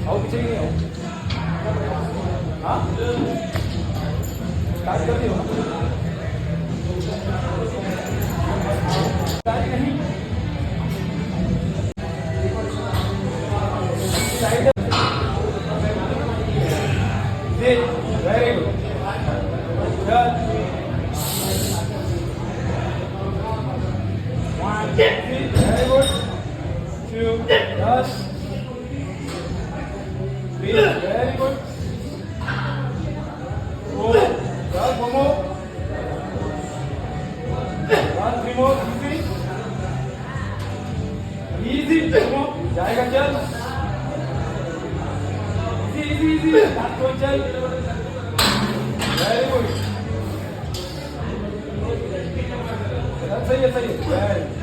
आओ पीछे नहीं आओ। हाँ स्टार्ट कर दियो स्टार्ट नहीं साइड दे वेरी गुड चल 1 2 very good 2 10 3 very good 4 10 one more 1 3 more easy two more जाएगा चल easy easy हाथ को चल very good सही है